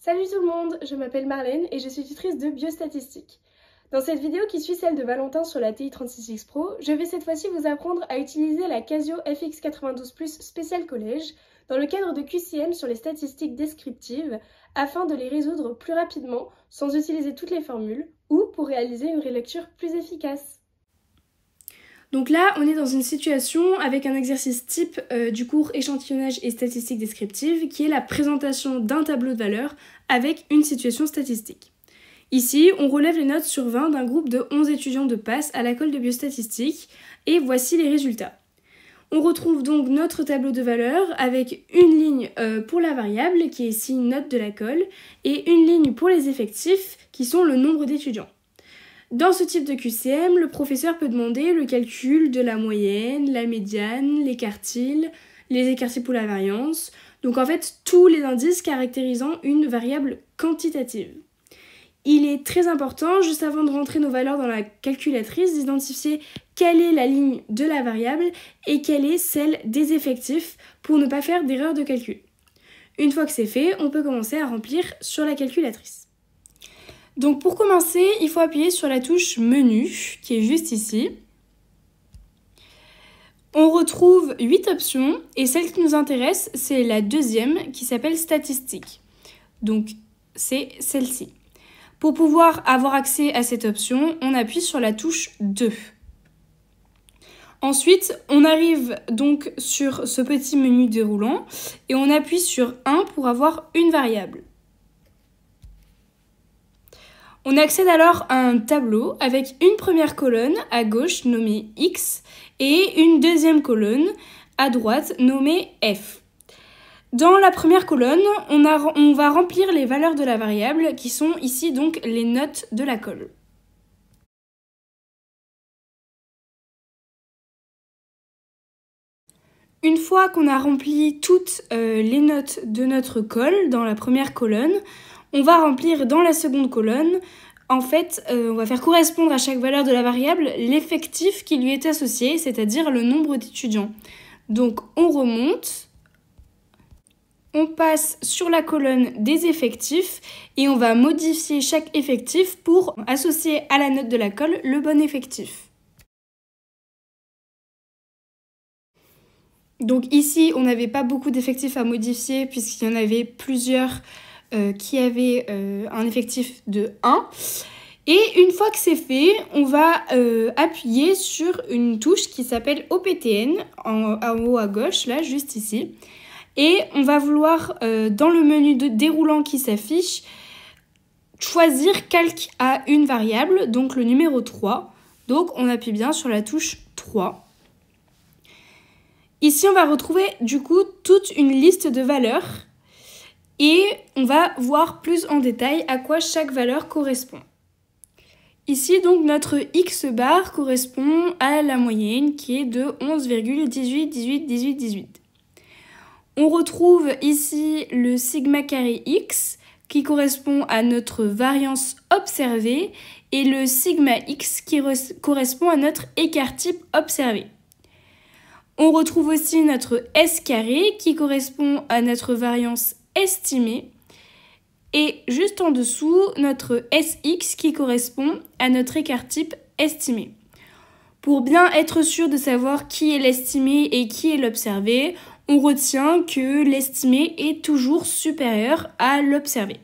Salut tout le monde, je m'appelle Marlène et je suis tutrice de biostatistique. Dans cette vidéo qui suit celle de Valentin sur la TI-36X Pro, je vais cette fois-ci vous apprendre à utiliser la Casio FX92+ spéciale collège dans le cadre de QCM sur les statistiques descriptives afin de les résoudre plus rapidement sans utiliser toutes les formules ou pour réaliser une relecture plus efficace. Donc là, on est dans une situation avec un exercice type du cours échantillonnage et statistiques descriptives qui est la présentation d'un tableau de valeurs avec une situation statistique. Ici, on relève les notes sur 20 d'un groupe de 11 étudiants de PASS à l'école de biostatistique et voici les résultats. On retrouve donc notre tableau de valeurs avec une ligne pour la variable qui est ici une note de la colle et une ligne pour les effectifs qui sont le nombre d'étudiants. Dans ce type de QCM, le professeur peut demander le calcul de la moyenne, la médiane, les quartiles pour la variance, donc en fait tous les indices caractérisant une variable quantitative. Il est très important, juste avant de rentrer nos valeurs dans la calculatrice, d'identifier quelle est la ligne de la variable et quelle est celle des effectifs pour ne pas faire d'erreur de calcul. Une fois que c'est fait, on peut commencer à remplir sur la calculatrice. Donc pour commencer, il faut appuyer sur la touche menu qui est juste ici. On retrouve 8 options et celle qui nous intéresse, c'est la deuxième qui s'appelle statistiques. Donc c'est celle-ci. Pour pouvoir avoir accès à cette option, on appuie sur la touche 2. Ensuite, on arrive donc sur ce petit menu déroulant et on appuie sur 1 pour avoir une variable. On accède alors à un tableau avec une première colonne à gauche nommée X et une deuxième colonne à droite nommée F. Dans la première colonne, on va remplir les valeurs de la variable qui sont ici donc les notes de la colle. Une fois qu'on a rempli toutes les notes de notre colle dans la première colonne, on va remplir dans la seconde colonne, en fait, on va faire correspondre à chaque valeur de la variable l'effectif qui lui est associé, c'est-à-dire le nombre d'étudiants. Donc on remonte, on passe sur la colonne des effectifs et on va modifier chaque effectif pour associer à la note de la colle le bon effectif. Donc ici, on n'avait pas beaucoup d'effectifs à modifier puisqu'il y en avait plusieurs qui avait un effectif de 1. Et une fois que c'est fait, on va appuyer sur une touche qui s'appelle OPTN, en haut à gauche, là, juste ici. Et on va vouloir, dans le menu de déroulant qui s'affiche, choisir calque à une variable, donc le numéro 3. Donc on appuie bien sur la touche 3. Ici, on va retrouver du coup toute une liste de valeurs. Et on va voir plus en détail à quoi chaque valeur correspond. Ici, donc, notre X bar correspond à la moyenne qui est de 11,18181818. On retrouve ici le sigma carré X qui correspond à notre variance observée et le sigma X qui correspond à notre écart type observé. On retrouve aussi notre S carré qui correspond à notre variance estimée et juste en dessous notre SX qui correspond à notre écart type estimé. Pour bien être sûr de savoir qui est l'estimé et qui est l'observé, on retient que l'estimé est toujours supérieur à l'observé.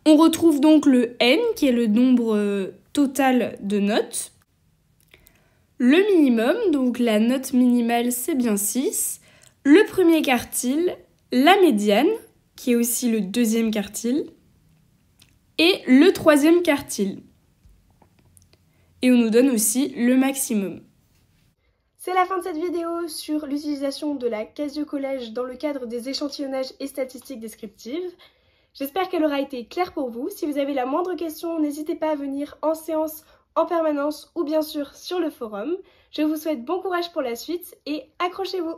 On retrouve donc le N qui est le nombre total de notes. Le minimum, donc la note minimale c'est bien 6. Le premier quartile, la médiane, qui est aussi le deuxième quartile, et le troisième quartile. Et on nous donne aussi le maximum. C'est la fin de cette vidéo sur l'utilisation de la Casio Collège dans le cadre des échantillonnages et statistiques descriptives. J'espère qu'elle aura été claire pour vous. Si vous avez la moindre question, n'hésitez pas à venir en séance en permanence ou bien sûr sur le forum. Je vous souhaite bon courage pour la suite et accrochez-vous!